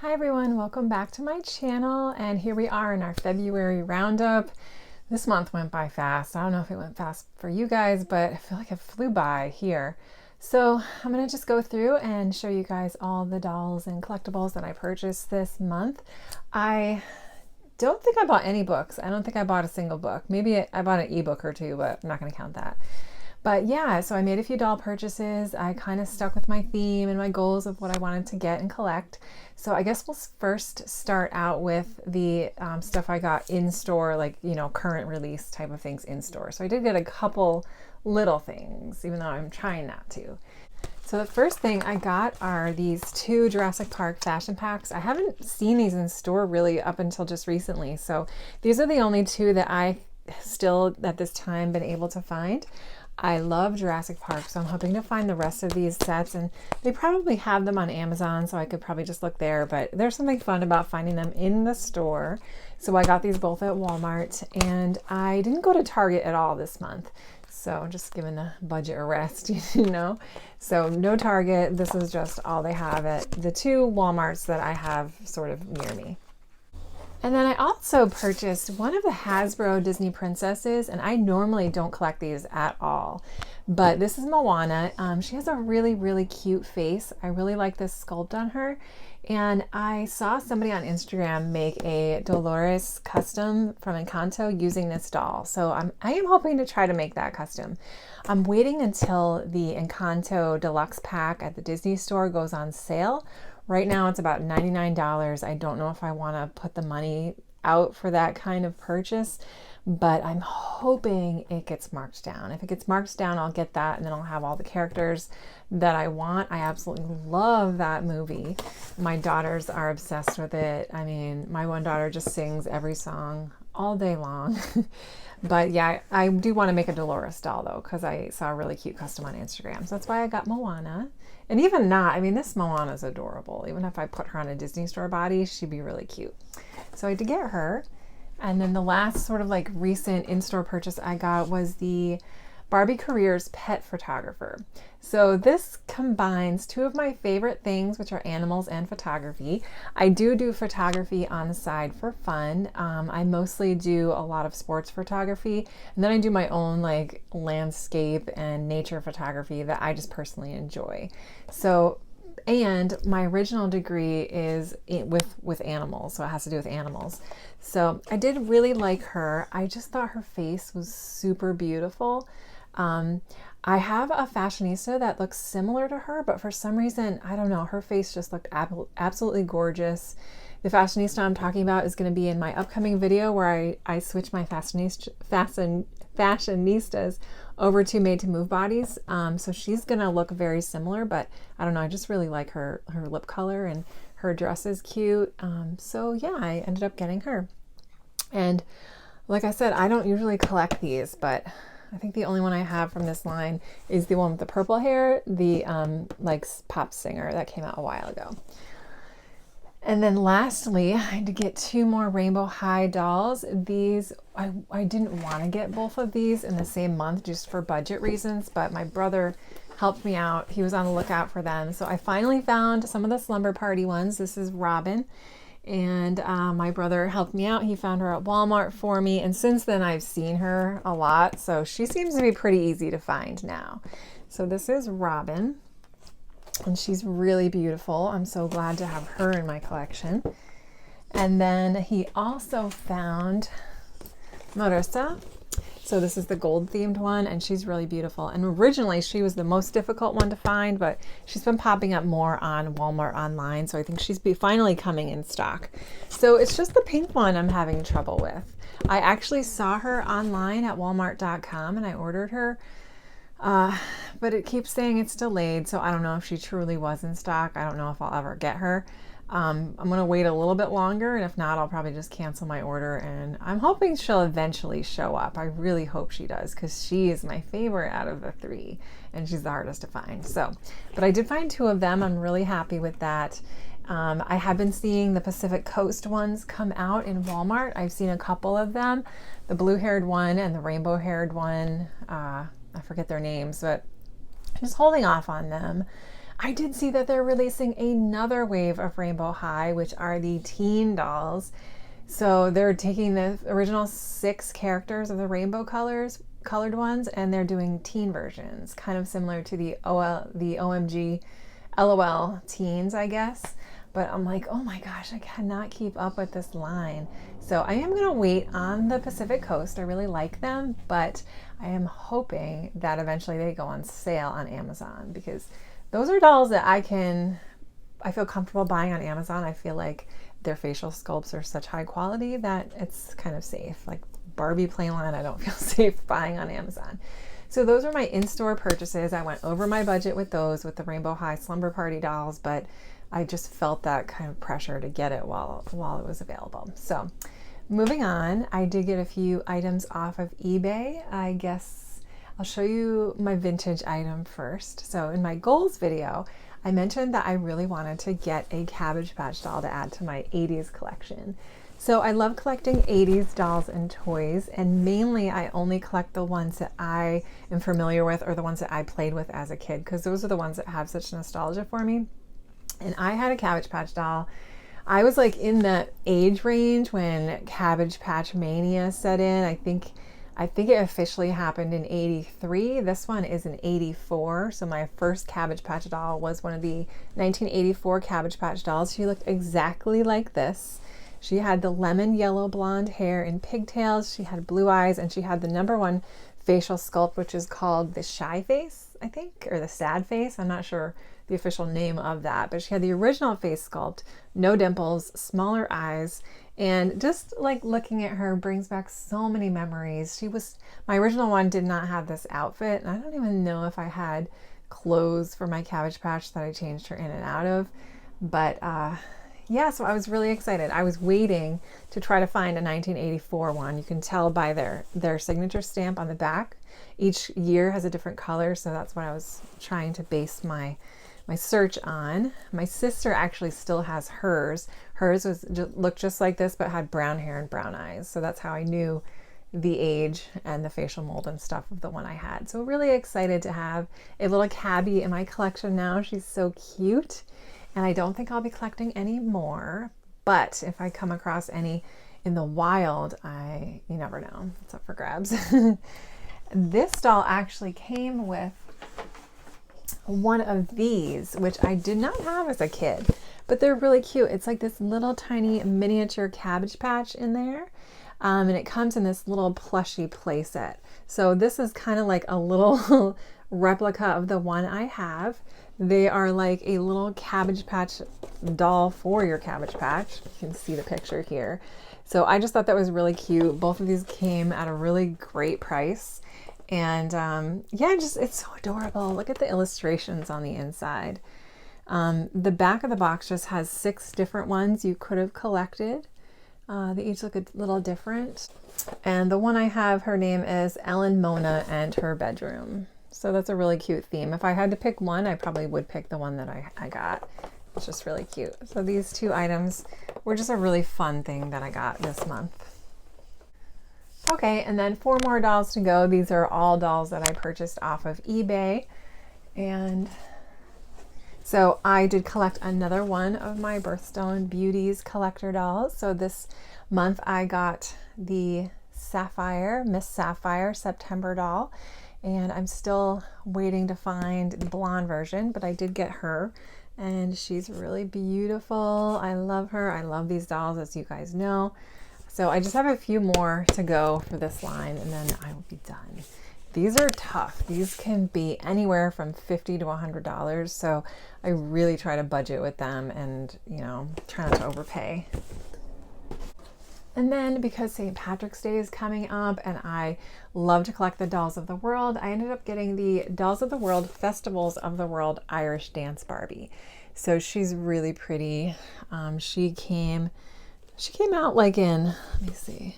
Hi everyone, welcome back to my channel, and here we are in our February roundup. This month went by fast. I don't know if it went fast for you guys, but I feel like it flew by here. So I'm going to just go through and show you guys all the dolls and collectibles that I purchased this month. I don't think I bought any books. I don't think I bought a single book. Maybe I bought an ebook or two, but I'm not going to count that. But yeah, so I made a few doll purchases. I kind of stuck with my theme and my goals of what I wanted to get and collect. So I guess we'll first start out with the stuff I got in store, like, you know, current release type of things in store. So I did get a couple little things, even though I'm trying not to. So the first thing I got are these two Jurassic Park fashion packs. I haven't seen these in store really up until just recently. So these are the only two that I still at this time been able to find. I love Jurassic Park, so I'm hoping to find the rest of these sets, and they probably have them on Amazon, so I could probably just look there, but there's something fun about finding them in the store. So I got these both at Walmart, and I didn't go to Target at all this month, so I'm just giving the budget a rest, you know. So no Target, this is just all they have at the two Walmarts that I have sort of near me. And then I also purchased one of the Hasbro Disney princesses, and I normally don't collect these at all, but this is Moana. She has a really, really cute face. I really like this sculpt on her, and I saw somebody on Instagram make a Dolores custom from Encanto using this doll, so I am hoping to try to make that custom. I'm waiting until the Encanto Deluxe Pack at the Disney store goes on sale. Right now it's about $99. I don't know if I want to put the money out for that kind of purchase, but I'm hoping it gets marked down. If it gets marked down, I'll get that, and then I'll have all the characters that I want. I absolutely love that movie. My daughters are obsessed with it. I mean, my one daughter just sings every song all day long. But yeah, I do want to make a Dolores doll though, because I saw a really cute custom on Instagram. So that's why I got Moana. And even not, I mean, this Moana is adorable. Even if I put her on a Disney store body, she'd be really cute. So I did get her. And then the last sort of like recent in-store purchase I got was the Barbie Careers Pet Photographer. So this combines two of my favorite things, which are animals and photography. I do photography on the side for fun. I mostly do a lot of sports photography, and then I do my own like landscape and nature photography that I just personally enjoy. So, and my original degree is with animals, so it has to do with animals. So I did really like her. I just thought her face was super beautiful. I have a fashionista that looks similar to her, but for some reason, I don't know, her face just looked absolutely gorgeous. The fashionista I'm talking about is going to be in my upcoming video where I switch my fashionistas over to made to move bodies. So she's going to look very similar, but I don't know, I just really like her lip color, and her dress is cute. So yeah, I ended up getting her. And like I said, I don't usually collect these, but I think the only one I have from this line is the one with the purple hair, the like pop singer that came out a while ago. And then lastly, I had to get two more Rainbow High dolls. These, I didn't want to get both of these in the same month just for budget reasons, but my brother helped me out. He was on the lookout for them. So I finally found some of the Slumber Party ones. This is Robin. And my brother helped me out. He found her at Walmart for me, and since then I've seen her a lot, so she seems to be pretty easy to find now. So this is Robin, and she's really beautiful. I'm so glad to have her in my collection. And then he also found Marissa. So this is the gold themed one, and she's really beautiful. And originally she was the most difficult one to find, but she's been popping up more on Walmart online, so I think she's finally coming in stock. So it's just the pink one I'm having trouble with. I actually saw her online at walmart.com and I ordered her, but it keeps saying it's delayed, so I don't know if she truly was in stock. I don't know if I'll ever get her. I'm going to wait a little bit longer, and if not, I'll probably just cancel my order, and I'm hoping she'll eventually show up. I really hope she does, because she is my favorite out of the three, and she's the hardest to find. So, but I did find two of them. I'm really happy with that. I have been seeing the Pacific Coast ones come out in Walmart. I've seen a couple of them, the blue-haired one and the rainbow-haired one. I forget their names, but I'm just holding off on them. I did see that they're releasing another wave of Rainbow High, which are the teen dolls. So they're taking the original 6 characters of the rainbow colored ones, and they're doing teen versions, kind of similar to the OMG LOL teens, I guess. But I'm like, oh my gosh, I cannot keep up with this line. So I am going to wait on the Pacific Coast. I really like them, but I am hoping that eventually they go on sale on Amazon, because those are dolls that I feel comfortable buying on Amazon. I feel like their facial sculpts are such high quality that it's kind of safe. Like Barbie Playline, I don't feel safe buying on Amazon. So those are my in-store purchases. I went over my budget with those, with the Rainbow High Slumber Party dolls, but I just felt that kind of pressure to get it while it was available. So moving on, I did get a few items off of eBay. I guess I'll show you my vintage item first. So in my goals video, I mentioned that I really wanted to get a Cabbage Patch doll to add to my 80s collection. So I love collecting 80s dolls and toys, and mainly I only collect the ones that I am familiar with or the ones that I played with as a kid, because those are the ones that have such nostalgia for me. And I had a Cabbage Patch doll. I was like in that age range when Cabbage Patch mania set in. I think it officially happened in 83. This one is in 84. So my first Cabbage Patch doll was one of the 1984 Cabbage Patch dolls. She looked exactly like this. She had the lemon yellow blonde hair and pigtails. She had blue eyes, and she had the #1 facial sculpt, which is called the shy face, I think, or the sad face. I'm not sure the official name of that, but she had the original face sculpt, no dimples, smaller eyes, and just like looking at her brings back so many memories. My original one did not have this outfit, and I don't even know if I had clothes for my Cabbage Patch that I changed her in and out of, but yeah, so I was really excited. I was waiting to try to find a 1984 one. You can tell by their signature stamp on the back. Each year has a different color, so that's what I was trying to base my search on. My sister actually still has hers. Hers looked just like this, but had brown hair and brown eyes. So that's how I knew the age and the facial mold and stuff of the one I had. So really excited to have a little Cabby in my collection now. She's so cute. And I don't think I'll be collecting any more, but if I come across any in the wild, you never know. It's up for grabs. This doll actually came with one of these, which I did not have as a kid, but they're really cute. It's like this little tiny miniature Cabbage Patch in there. And it comes in this little plushy playset. So this is kind of like a little replica of the one I have. They are like a little Cabbage Patch doll for your Cabbage Patch. You can see the picture here. So I just thought that was really cute. Both of these came at a really great price. And yeah, it's so adorable. Look at the illustrations on the inside. The back of the box just has 6 different ones you could have collected. They each look a little different. And the one I have, her name is Ellen Mona and Her Bedroom. So that's a really cute theme. If I had to pick one, I probably would pick the one that I got. It's just really cute. So these 2 items were just a really fun thing that I got this month. Okay, and then 4 more dolls to go. These are all dolls that I purchased off of eBay. And so I did collect another one of my Birthstone Beauties collector dolls. So this month I got the Sapphire, Miss Sapphire September doll. And I'm still waiting to find the blonde version, but I did get her. And she's really beautiful. I love her. I love these dolls, as you guys know. So I just have a few more to go for this line, and then I will be done. These are tough. These can be anywhere from $50 to $100. So I really try to budget with them and, try not to overpay. And then because St. Patrick's Day is coming up and I love to collect the Dolls of the World, I ended up getting the Dolls of the World Festivals of the World Irish Dance Barbie. So she's really pretty. She came out like in, let me see.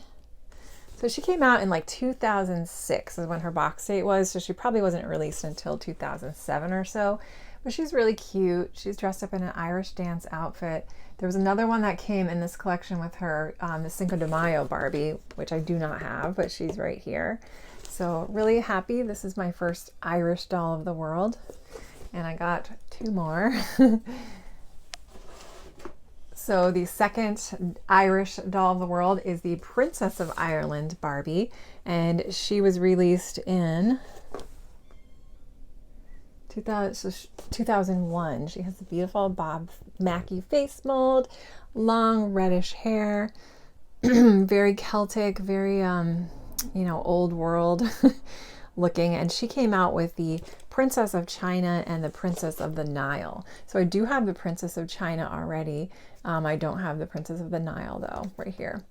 So she came out in like 2006 is when her box date was. So she probably wasn't released until 2007 or so. But she's really cute. She's dressed up in an Irish dance outfit. There was another one that came in this collection with her, the Cinco de Mayo Barbie, which I do not have, but she's right here. So really happy. This is my first Irish doll of the world. And I got 2 more. So the second Irish doll of the world is the Princess of Ireland Barbie, and she was released in 2001. She has a beautiful Bob Mackie face mold, long reddish hair, very Celtic, very old world looking, and she came out with the Princess of China and the Princess of the Nile. So I do have the Princess of China already. I don't have the Princess of the Nile though, right here,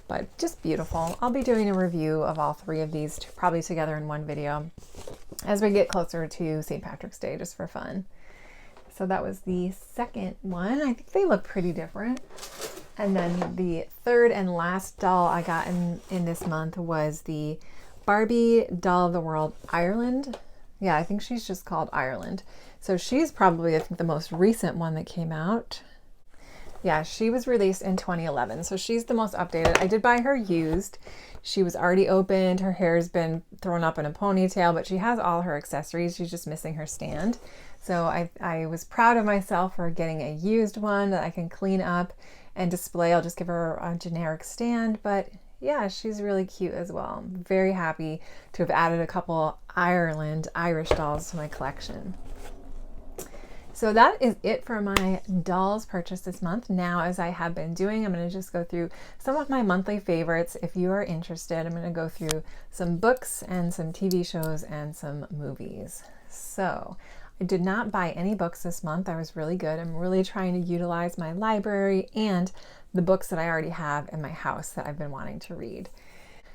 but just beautiful. I'll be doing a review of all 3 of these probably together in one video as we get closer to St. Patrick's Day, just for fun. So that was the second one. I think they look pretty different. And then the third and last doll I got in this month was the Barbie Doll of the World Ireland. Yeah, I think she's just called Ireland. So she's probably, I think, the most recent one that came out. Yeah, she was released in 2011. So she's the most updated. I did buy her used. She was already opened. Her hair's been thrown up in a ponytail, but she has all her accessories. She's just missing her stand. So I was proud of myself for getting a used one that I can clean up and display. I'll just give her a generic stand, but yeah, she's really cute as well. I'm very happy to have added a couple Irish dolls to my collection. So that is it for my dolls purchase this month. Now, as I have been doing, I'm going to just go through some of my monthly favorites. If you are interested, I'm going to go through some books and some TV shows and some movies. So I did not buy any books this month. I was really good. I'm really trying to utilize my library and the books that I already have in my house that I've been wanting to read.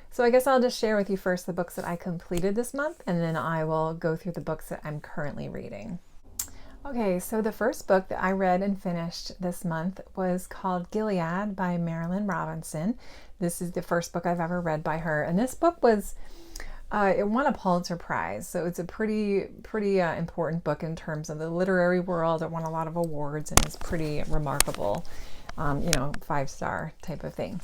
So I guess I'll just share with you first the books that I completed this month, and then I will go through the books that I'm currently reading. Okay, so the first book that I read and finished this month was called Gilead by Marilynne Robinson. This is the first book I've ever read by her, and this book was it won a Pulitzer Prize, so it's a pretty important book in terms of the literary world. It won a lot of awards and is pretty remarkable, 5-star type of thing.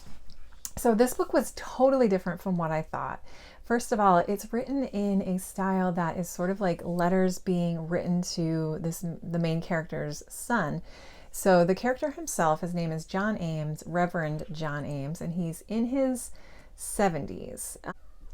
So this book was totally different from what I thought. First of all, it's written in a style that is sort of like letters being written to the main character's son. So the character himself, his name is John Ames, Reverend John Ames, and he's in his 70s.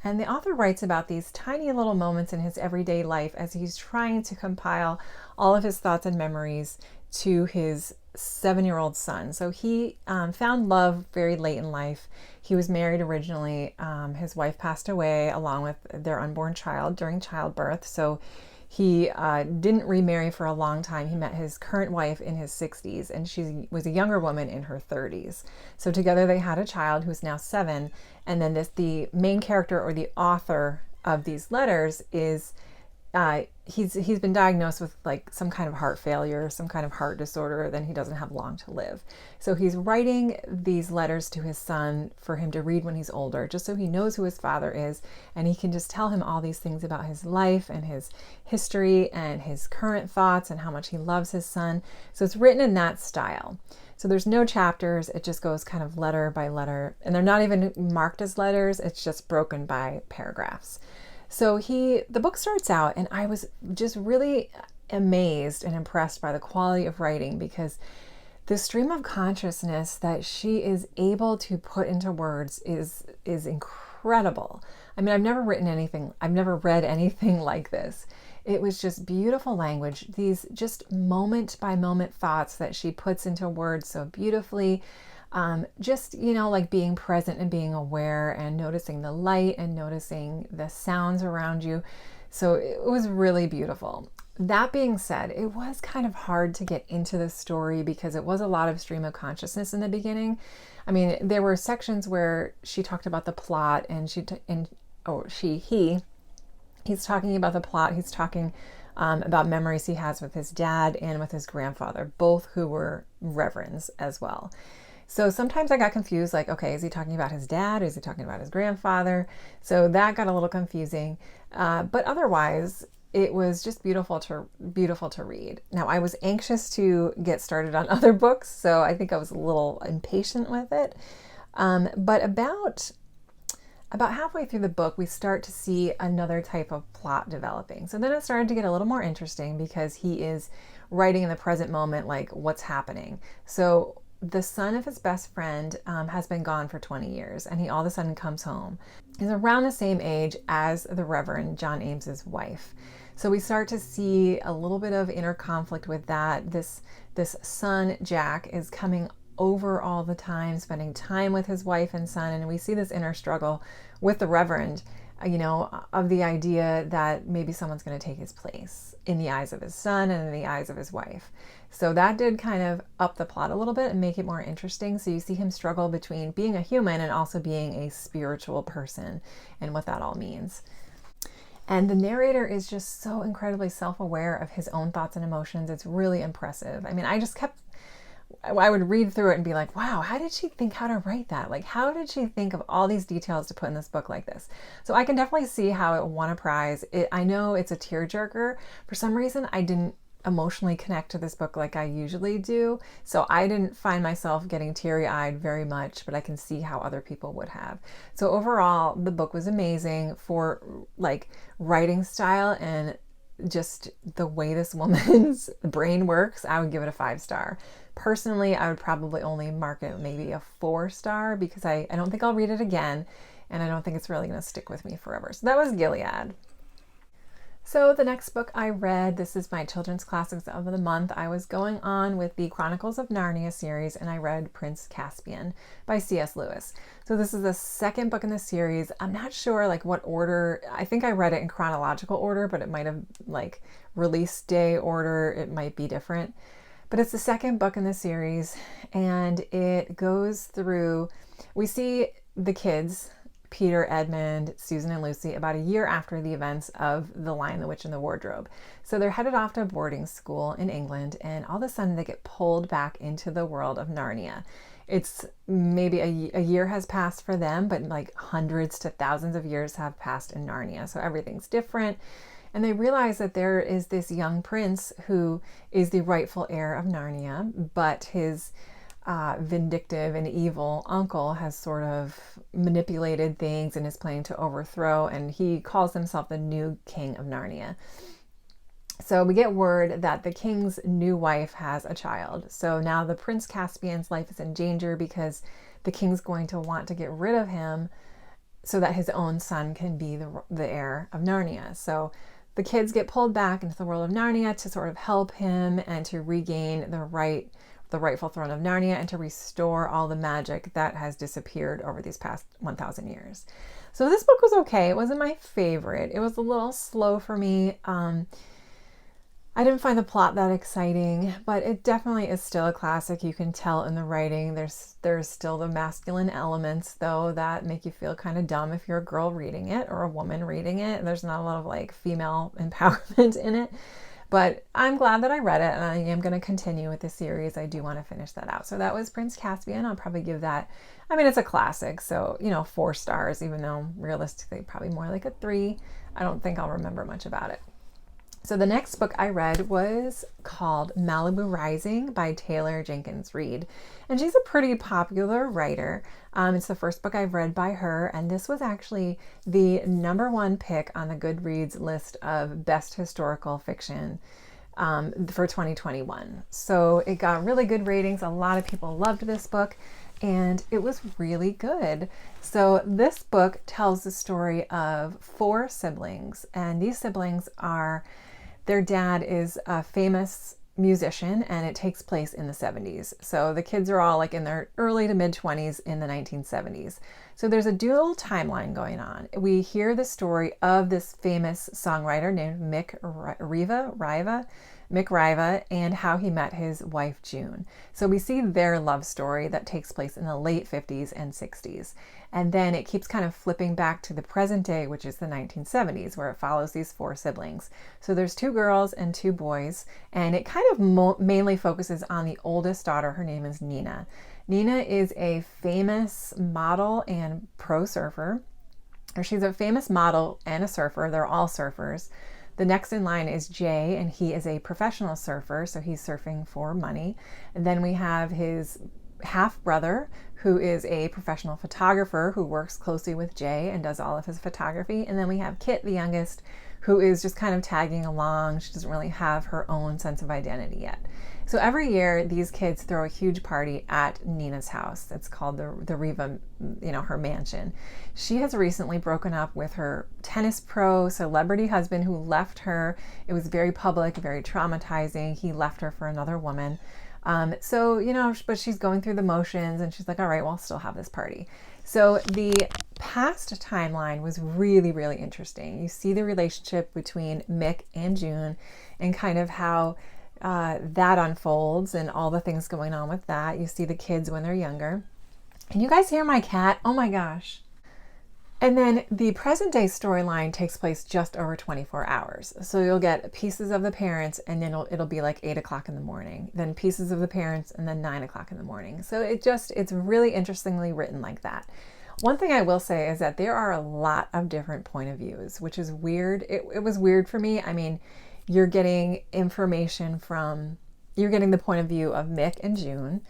And the author writes about these tiny little moments in his everyday life as he's trying to compile all of his thoughts and memories to his 7-year-old son. So he found love very late in life. He was married originally. His wife passed away along with their unborn child during childbirth. So he didn't remarry for a long time. He met his current wife in his 60s, and she was a younger woman in her 30s. So together they had a child who's now 7. And then the main character, or the author of these letters, is he's been diagnosed with like some kind of heart failure, some kind of heart disorder, then he doesn't have long to live. So he's writing these letters to his son for him to read when he's older, just so he knows who his father is, and he can just tell him all these things about his life and his history and his current thoughts and how much he loves his son. So it's written in that style. So there's no chapters, it just goes kind of letter by letter, and they're not even marked as letters, it's just broken by paragraphs. So the book starts out, and I was just really amazed and impressed by the quality of writing, because the stream of consciousness that she is able to put into words is incredible. I mean, I've never read anything like this. It was just beautiful language, these just moment by moment thoughts that she puts into words so beautifully. Like being present and being aware and noticing the light and noticing the sounds around you. So it was really beautiful. That being said, it was kind of hard to get into the story because it was a lot of stream of consciousness in the beginning. I mean, there were sections where she talked about the plot, and he's talking about the plot. He's talking about memories he has with his dad and with his grandfather, both who were reverends as well. So sometimes I got confused, like, okay, is he talking about his dad? Is he talking about his grandfather? So that got a little confusing. But otherwise, it was just beautiful to read. Now, I was anxious to get started on other books, so I think I was a little impatient with it. But about about halfway through the book, we start to see another type of plot developing. So then it started to get a little more interesting because he is writing in the present moment, like what's happening. So the son of his best friend has been gone for 20 years, and he all of a sudden comes home. He's around the same age as the Reverend John Ames's wife. So we start to see a little bit of inner conflict with that. This son, Jack, is coming over all the time, spending time with his wife and son, and we see this inner struggle with the Reverend, of the idea that maybe someone's going to take his place in the eyes of his son and in the eyes of his wife. So that did kind of up the plot a little bit and make it more interesting. So you see him struggle between being a human and also being a spiritual person and what that all means. And the narrator is just so incredibly self-aware of his own thoughts and emotions. It's really impressive. I mean, I would read through it and be like, wow, how did she think how to write that? Like, how did she think of all these details to put in this book like this? So I can definitely see how it won a prize. I know it's a tearjerker. For some reason, I didn't emotionally connect to this book like I usually do. So I didn't find myself getting teary-eyed very much, but I can see how other people would have. So overall, the book was amazing for like writing style and just the way this woman's brain works. I would give it a 5-star. Personally, I would probably only mark it maybe a 4-star because I don't think I'll read it again, and I don't think it's really going to stick with me forever. So that was Gilead. So the next book I read, this is my children's classics of the month. I was going on with the Chronicles of Narnia series, and I read Prince Caspian by C.S. Lewis. So this is the second book in the series. I'm not sure like what order. I think I read it in chronological order, but it might have like release day order. It might be different. But it's the second book in the series, and it goes through, we see the kids, Peter, Edmund, Susan, and Lucy, about a year after the events of The Lion, the Witch, and the Wardrobe. So they're headed off to a boarding school in England, and all of a sudden they get pulled back into the world of Narnia. It's maybe a year has passed for them, but like hundreds to thousands of years have passed in Narnia. So everything's different. And they realize that there is this young prince who is the rightful heir of Narnia, but his vindictive and evil uncle has sort of manipulated things and is planning to overthrow, and he calls himself the new king of Narnia. So we get word that the king's new wife has a child. So now the Prince Caspian's life is in danger because the king's going to want to get rid of him so that his own son can be the heir of Narnia. So the kids get pulled back into the world of Narnia to sort of help him and to regain the rightful throne of Narnia and to restore all the magic that has disappeared over these past 1,000 years. So this book was okay. It wasn't my favorite. It was a little slow for me. I didn't find the plot that exciting, but it definitely is still a classic. You can tell in the writing. There's still the masculine elements, though, that make you feel kind of dumb if you're a girl reading it or a woman reading it. There's not a lot of like female empowerment in it. But I'm glad that I read it, and I am going to continue with the series. I do want to finish that out. So that was Prince Caspian. I'll probably give that, I mean, it's a classic, so, 4 stars, even though realistically probably more like a 3. I don't think I'll remember much about it. So the next book I read was called Malibu Rising by Taylor Jenkins Reid. And she's a pretty popular writer. It's the first book I've read by her. And this was actually the #1 pick on the Goodreads list of best historical fiction for 2021. So it got really good ratings. A lot of people loved this book, and it was really good. So this book tells the story of 4 siblings, and these siblings are, their dad is a famous musician, and it takes place in the 70s. So the kids are all like in their early to mid 20s in the 1970s. So there's a dual timeline going on. We hear the story of this famous songwriter named Mick Riva, and how he met his wife June. So we see their love story that takes place in the late 50s and 60s. And then it keeps kind of flipping back to the present day, which is the 1970s, where it follows these 4 siblings. So there's 2 girls and 2 boys, and it kind of mainly focuses on the oldest daughter. Her name is Nina. Nina is a famous model and pro surfer. Or she's a famous model and a surfer. They're all surfers. The next in line is Jay, and he is a professional surfer, so he's surfing for money. And then we have his half brother, who is a professional photographer who works closely with Jay and does all of his photography. And then we have Kit, the youngest, who is just kind of tagging along. She doesn't really have her own sense of identity yet. So every year, these kids throw a huge party at Nina's house. It's called the Riva, her mansion. She has recently broken up with her tennis pro celebrity husband who left her. It was very public, very traumatizing. He left her for another woman. But she's going through the motions and she's like, all right, well, I'll still have this party. So the past timeline was really, really interesting. You see the relationship between Mick and June and kind of how that unfolds and all the things going on with that. You see the kids when they're younger. Can you guys hear my cat? Oh my gosh. And then the present day storyline takes place just over 24 hours. So you'll get pieces of the parents and then it'll be like 8 o'clock in the morning, then pieces of the parents and then 9 o'clock in the morning. So it's really interestingly written like that. One thing I will say is that there are a lot of different point of views, which is weird. It was weird for me. I mean, you're getting you're getting the point of view of Mick and June.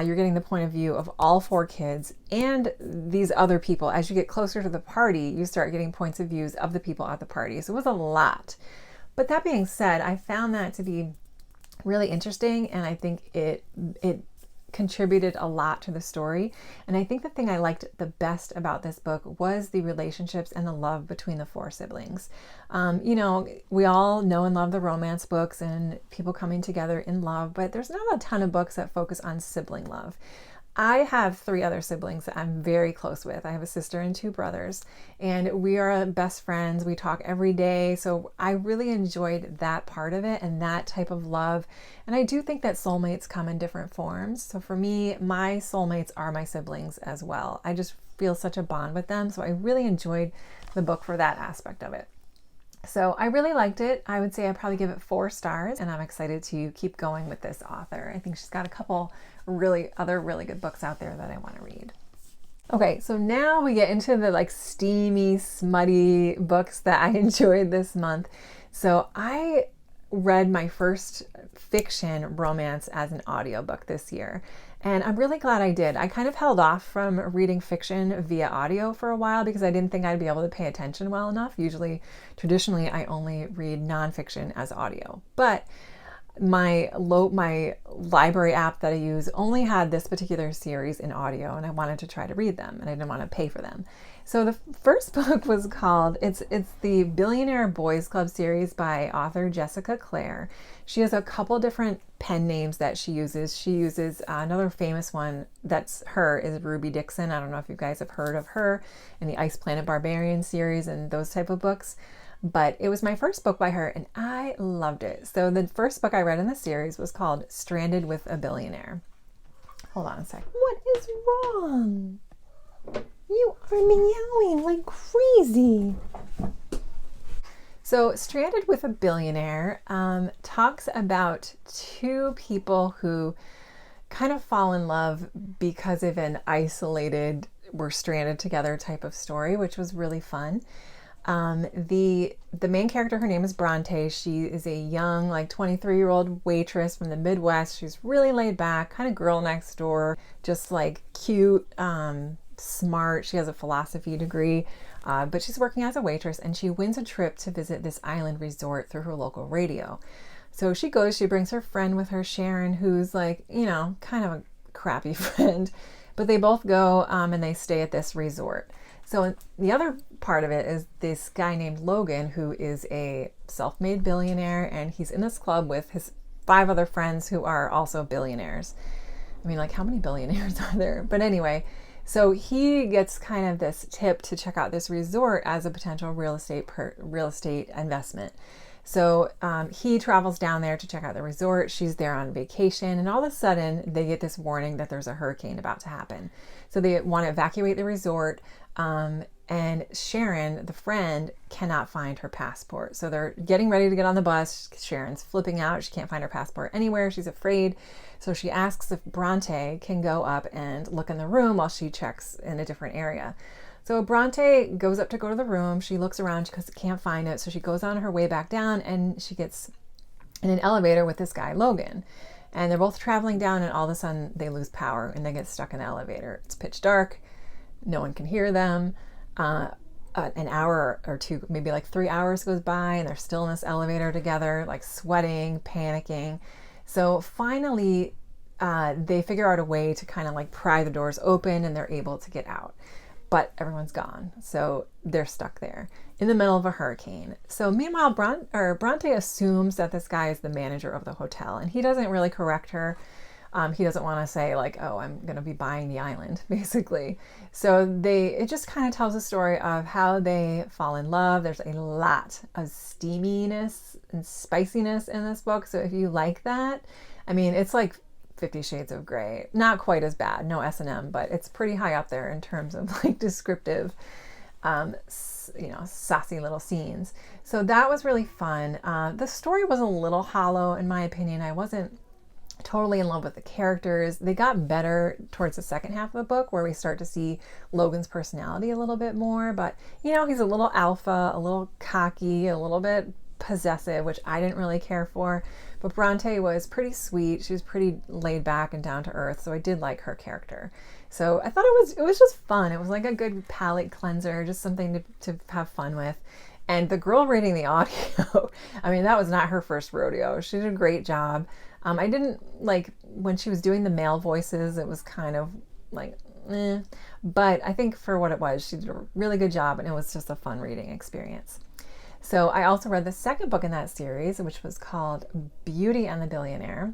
You're getting the point of view of all 4 kids and these other people. As you get closer to the party, you start getting points of views of the people at the party. So it was a lot. But that being said, I found that to be really interesting, and I think it contributed a lot to the story. And I think the thing I liked the best about this book was the relationships and the love between the 4 siblings. We all know and love the romance books and people coming together in love, but there's not a ton of books that focus on sibling love. I have 3 other siblings that I'm very close with. I have a sister and 2 brothers, and we are best friends. We talk every day. So I really enjoyed that part of it and that type of love. And I do think that soulmates come in different forms. So for me, my soulmates are my siblings as well. I just feel such a bond with them. So I really enjoyed the book for that aspect of it. So I really liked it. I would say I probably give it 4 stars, and I'm excited to keep going with this author. I think she's got a couple really good books out there that I want to read. Okay, so now we get into the steamy, smutty books that I enjoyed this month. So I read my first fiction romance as an audiobook this year. And I'm really glad I did. I kind of held off from reading fiction via audio for a while because I didn't think I'd be able to pay attention well enough. Traditionally, I only read nonfiction as audio. But my library app that I use only had this particular series in audio, and I wanted to try to read them, and I didn't want to pay for them. So the first book was called, it's the Billionaire Boys Club series by author Jessica Clare. She has a couple different pen names that she uses. She uses another famous one that's her is Ruby Dixon. I don't know if you guys have heard of her in the Ice Planet Barbarian series and those type of books. But it was my first book by her and I loved it. So the first book I read in the series was called Stranded with a Billionaire. Hold on a sec. What is wrong? You are meowing like crazy. So Stranded with a Billionaire talks about 2 people who kind of fall in love because of an isolated, we're stranded together type of story, which was really fun. The main character, her name is Bronte. She is a young, 23-year-old waitress from the Midwest. She's really laid back, kind of girl next door, just cute, smart. She has a philosophy degree, but she's working as a waitress, and she wins a trip to visit this island resort through her local radio. So she brings her friend with her, Sharon, who's kind of a crappy friend, but they both go and they stay at this resort. So the other part of it is this guy named Logan, who is a self-made billionaire, and he's in this club with his 5 other friends who are also billionaires. I mean, how many billionaires are there? But anyway, so he gets kind of this tip to check out this resort as a potential real estate investment. So he travels down there to check out the resort. She's there on vacation, and all of a sudden they get this warning that there's a hurricane about to happen. So they want to evacuate the resort, and Sharon, the friend, cannot find her passport. So they're getting ready to get on the bus. Sharon's flipping out. She can't find her passport anywhere. She's afraid. So she asks if Bronte can go up and look in the room while she checks in a different area. So Bronte goes up to go to the room. She looks around because she can't find it. So she goes on her way back down, and she gets in an elevator with this guy, Logan. and they're both traveling down, and all of a sudden they lose power and they get stuck in the elevator. It's pitch dark. No one can hear them. An hour or two, maybe like 3 hours goes by, and they're still in this elevator together, like sweating, panicking. So finally, they figure out a way to kind of like pry the doors open, and they're able to get out. But everyone's gone, so they're stuck there in the middle of a hurricane. So meanwhile, Bronte assumes that this guy is the manager of the hotel, and he doesn't really correct her. He doesn't want to say like, oh, I'm going to be buying the island, basically. So it just kind of tells a story of how they fall in love. There's a lot of steaminess and spiciness in this book. So if you like that, I mean, it's like 50 Shades of Grey. Not quite as bad, no S&M, but it's pretty high up there in terms of like descriptive, saucy little scenes. So that was really fun. The story was a little hollow, in my opinion. I wasn't totally in love with the characters. They got better towards the second half of the book, where we start to see Logan's personality a little bit more. But, he's a little alpha, a little cocky, a little bit possessive, which I didn't really care for. But Bronte was pretty sweet. She was pretty laid back and down to earth, so I did like her character. So I thought it was just fun. It was like a good palate cleanser, just something to have fun with. And the girl reading the audio, I mean, that was not her first rodeo. She did a great job. I didn't like when she was doing the male voices, it was kind of like, but I think for what it was, she did a really good job, and it was just a fun reading experience. So I also read the second book in that series, which was called Beauty and the Billionaire,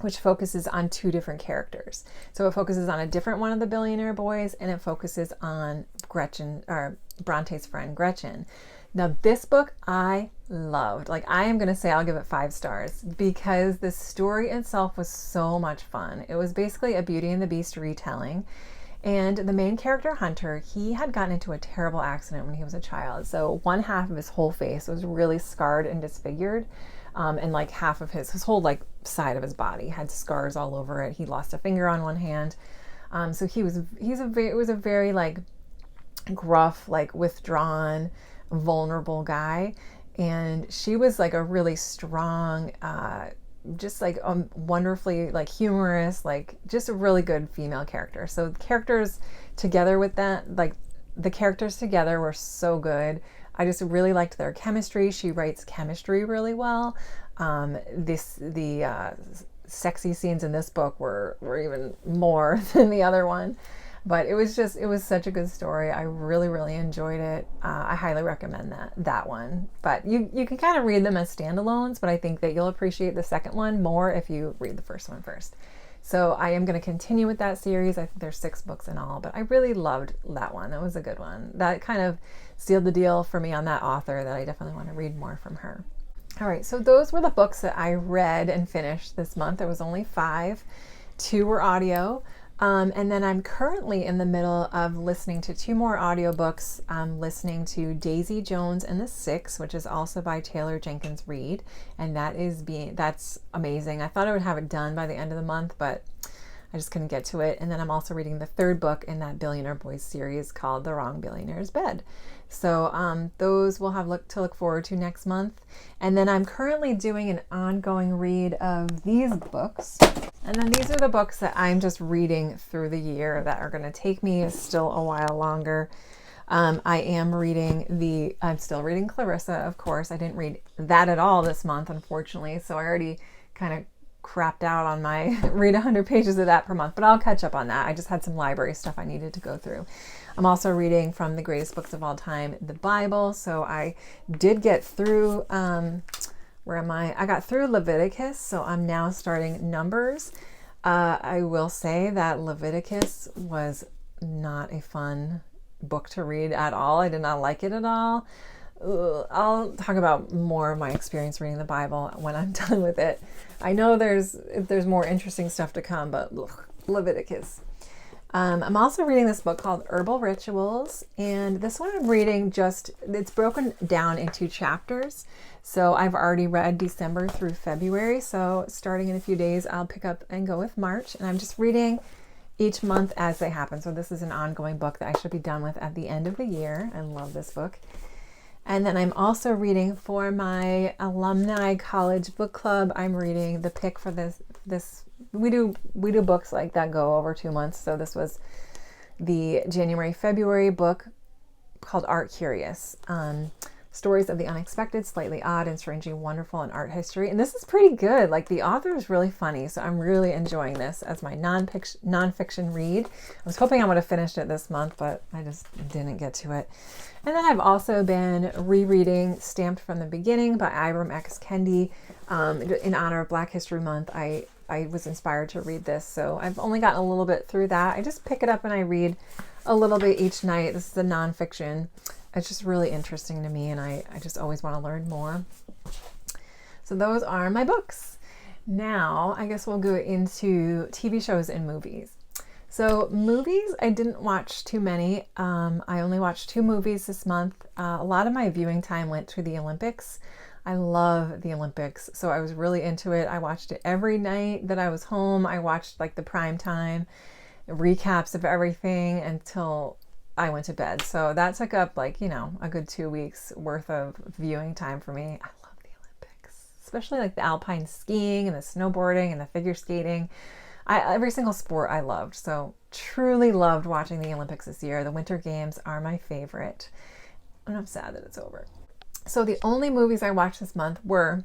which focuses on two different characters. So it focuses on a different one of the billionaire boys, and it focuses on Bronte's friend Gretchen. Now this book I loved. Like, I am going to say I'll give it 5 stars because the story itself was so much fun. It was basically a Beauty and the Beast retelling. And the main character, Hunter, he had gotten into a terrible accident when he was a child. So one half of his whole face was really scarred and disfigured. And like half of his whole like side of his body had scars all over it. He lost a finger on one hand. So it was a very like gruff, like withdrawn, vulnerable guy. And she was like a really strong, just like wonderfully like humorous, like just a really good female character. So the characters together with that, like the characters together were so good. I just really liked their chemistry. She writes chemistry really well. The sexy scenes in this book were even more than the other one. But it was such a good story. I really, really enjoyed it. I highly recommend that one. But you can kind of read them as standalones, but I think that you'll appreciate the second one more if you read the first one first. So I am going to continue with that series. I think there's 6 books in all, but I really loved that one. That was a good one. That kind of sealed the deal for me on that author, that I definitely want to read more from her. All right, so those were the books that I read and finished this month. There was only 5. 2 were audio. And then I'm currently in the middle of listening to 2 more audiobooks. I'm listening to Daisy Jones and the Six, which is also by Taylor Jenkins Reid. And that's amazing. I thought I would have it done by the end of the month, but I just couldn't get to it. And then I'm also reading the 3rd book in that Billionaire Boys series called The Wrong Billionaire's Bed. So those we'll have to look forward to next month. And then I'm currently doing an ongoing read of these books. And then these are the books that I'm just reading through the year that are going to take me still a while longer. I'm still reading Clarissa, of course. I didn't read that at all this month, unfortunately. So I already kind of crapped out on my read 100 pages of that per month, but I'll catch up on that. I just had some library stuff I needed to go through. I'm also reading from the greatest books of all time, the Bible. So I did get through, where am I? I got through Leviticus, so I'm now starting Numbers. I will say that Leviticus was not a fun book to read at all. I did not like it at all. I'll talk about more of my experience reading the Bible when I'm done with it. I know there's more interesting stuff to come, but Leviticus. I'm also reading this book called Herbal Rituals, and this one I'm reading it's broken down into chapters. So I've already read December through February, so starting in a few days, I'll pick up and go with March, and I'm just reading each month as they happen. So this is an ongoing book that I should be done with at the end of the year. I love this book. And then I'm also reading for my alumni college book club. I'm reading the pick for the we do books like that go over 2 months. So this was the January-February book called Art Curious. Stories of the unexpected, slightly odd, and strangely wonderful in art history. And this is pretty good. Like, the author is really funny, so I'm really enjoying this as my nonfiction read. I was hoping I would have finished it this month, but I just didn't get to it. And then I've also been rereading Stamped from the Beginning by Ibram X. Kendi. In honor of Black History Month, I was inspired to read this, so I've only gotten a little bit through that. I just pick it up and I read a little bit each night. This is a nonfiction. It's just really interesting to me, and I just always want to learn more. So those are my books. Now, I guess we'll go into TV shows and movies. So movies, I didn't watch too many. I only watched 2 movies this month. A lot of my viewing time went to the Olympics. I love the Olympics, so I was really into it. I watched it every night that I was home. I watched like the prime time recaps of everything until I went to bed. So that took up like, a good 2 weeks worth of viewing time for me. I love the Olympics, especially like the alpine skiing and the snowboarding and the figure skating. Every single sport I loved. So truly loved watching the Olympics this year. The Winter Games are my favorite. And I'm sad that it's over. So the only movies I watched this month were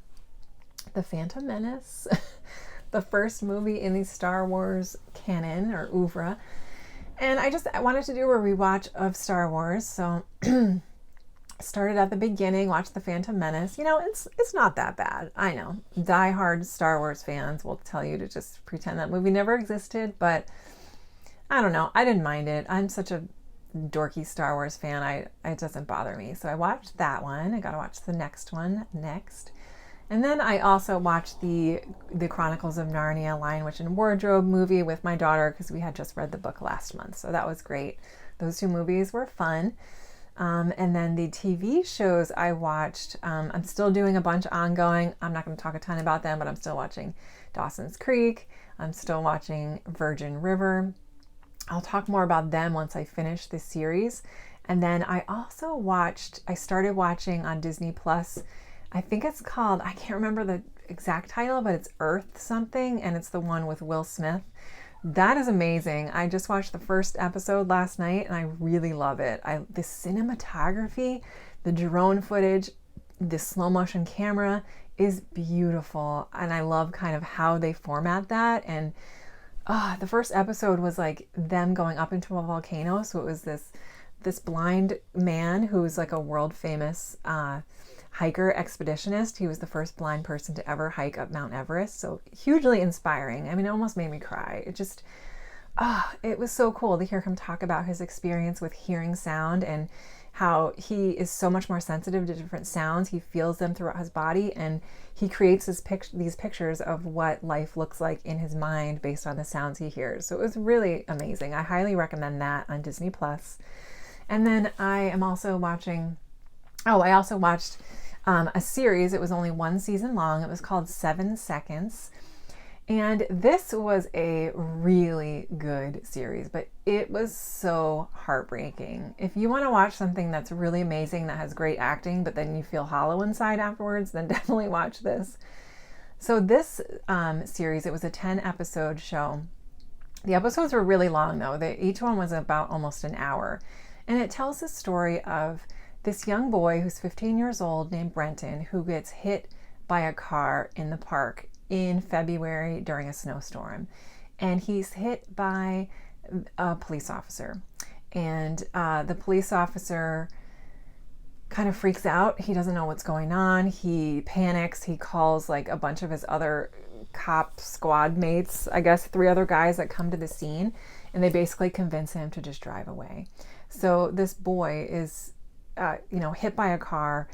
The Phantom Menace, the first movie in the Star Wars canon or oeuvre. And I wanted to do a rewatch of Star Wars, so started at the beginning, watched The Phantom Menace. It's not that bad. I know. Die-hard Star Wars fans will tell you to just pretend that movie never existed, but I don't know. I didn't mind it. I'm such a dorky Star Wars fan. It doesn't bother me. So I watched that one. I got to watch the next one next. And then I also watched the Chronicles of Narnia Lion, Witch, and Wardrobe movie with my daughter because we had just read the book last month. So that was great. Those 2 movies were fun. And then the TV shows I watched, I'm still doing a bunch ongoing. I'm not going to talk a ton about them, but I'm still watching Dawson's Creek. I'm still watching Virgin River. I'll talk more about them once I finish this series. And then I started watching on Disney Plus, I think it's called, I can't remember the exact title, but it's Earth something, and it's the one with Will Smith. That is amazing. I just watched the first episode last night, and I really love it. The cinematography, the drone footage, the slow motion camera is beautiful, and I love kind of how they format that. And the first episode was like them going up into a volcano, so it was this blind man who's like a world famous hiker expeditionist. He was the first blind person to ever hike up Mount Everest. So hugely inspiring. I mean, it almost made me cry. It was so cool to hear him talk about his experience with hearing sound and how he is so much more sensitive to different sounds. He feels them throughout his body, and he creates these pictures of what life looks like in his mind based on the sounds he hears. So it was really amazing. I highly recommend that on Disney Plus. And then I also watched a series. It was only 1 season long. It was called 7 Seconds. And this was a really good series, but it was so heartbreaking. If you want to watch something that's really amazing, that has great acting, but then you feel hollow inside afterwards, then definitely watch this. So this series, it was a 10-episode show. The episodes were really long, though. Each one was about almost an hour. And it tells the story of this young boy who's 15 years old named Brenton, who gets hit by a car in the park in February during a snowstorm. And he's hit by a police officer. And the police officer kind of freaks out. He doesn't know what's going on. He panics. He calls like a bunch of his other cop squad mates, I guess 3 other guys that come to the scene. And they basically convince him to just drive away. So this boy is hit by a car.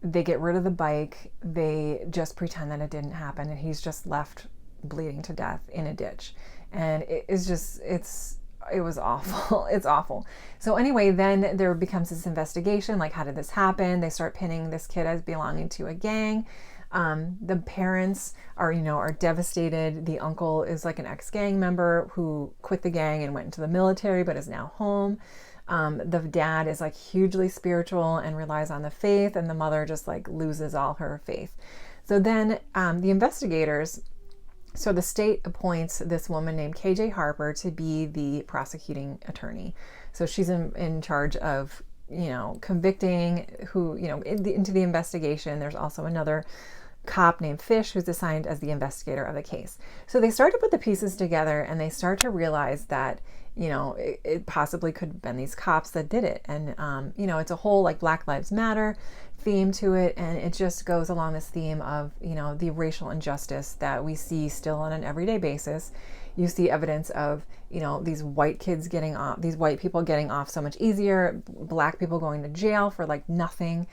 They get rid of the bike. They just pretend that it didn't happen, and he's just left bleeding to death in a ditch. And it was awful. It's awful. So anyway, then there becomes this investigation, like, how did this happen? They start pinning this kid as belonging to a gang. The parents are devastated. The uncle is like an ex-gang member who quit the gang and went into the military, but is now home. The dad is like hugely spiritual and relies on the faith, and the mother just like loses all her faith. So then the investigators So the state appoints this woman named KJ Harper to be the prosecuting attorney. So she's in charge of, convicting who, into the investigation. There's also another cop named Fish who's assigned as the investigator of the case. So they start to put the pieces together and they start to realize that, it possibly could have been these cops that did it. And, it's a whole like Black Lives Matter theme to it. And it just goes along this theme of, the racial injustice that we see still on an everyday basis. You see evidence of, these white kids getting off, these white people getting off so much easier, Black people going to jail for like nothing.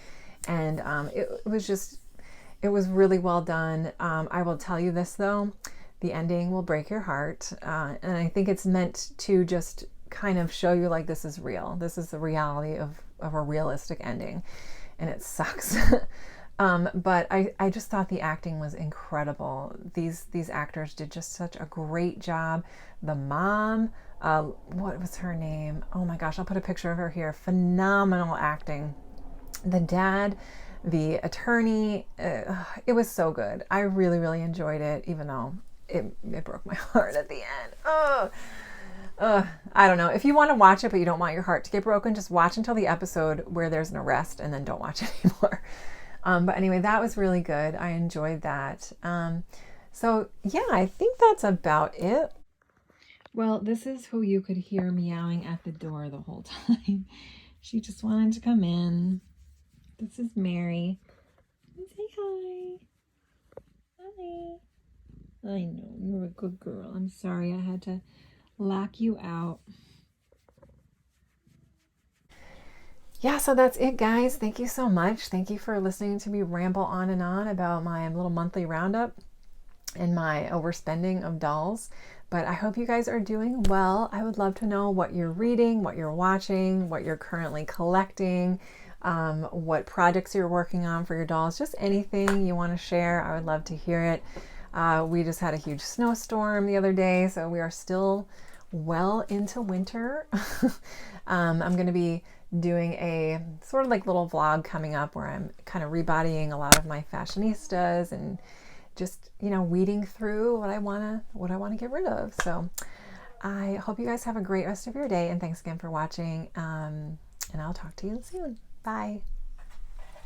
And it was really well done. I will tell you this though, the ending will break your heart. And I think it's meant to just kind of show you like this is real. This is the reality of a realistic ending. And it sucks. But I just thought the acting was incredible. These actors did just such a great job. The mom, what was her name? Oh my gosh, I'll put a picture of her here. Phenomenal acting. The dad, the attorney, it was so good. I really, really enjoyed it, even though it broke my heart at the end. I don't know. If you want to watch it, but you don't want your heart to get broken, just watch until the episode where there's an arrest and then don't watch it anymore. But anyway, that was really good. I enjoyed that. So yeah, I think that's about it. Well, this is who you could hear meowing at the door the whole time. She just wanted to come in. This is Mary. Say hi. Hi. I know, you're a good girl. I'm sorry I had to lock you out. Yeah, so that's it, guys. Thank you so much. Thank you for listening to me ramble on and on about my little monthly roundup and my overspending of dolls. But I hope you guys are doing well. I would love to know what you're reading, what you're watching, what you're currently collecting, what projects you're working on for your dolls, just anything you want to share. I would love to hear it. We just had a huge snowstorm the other day, so we are still well into winter. I'm going to be doing a sort of like little vlog coming up where I'm kind of rebodying a lot of my fashionistas and just, weeding through what I want to get rid of. So I hope you guys have a great rest of your day, and thanks again for watching. And I'll talk to you soon. Bye.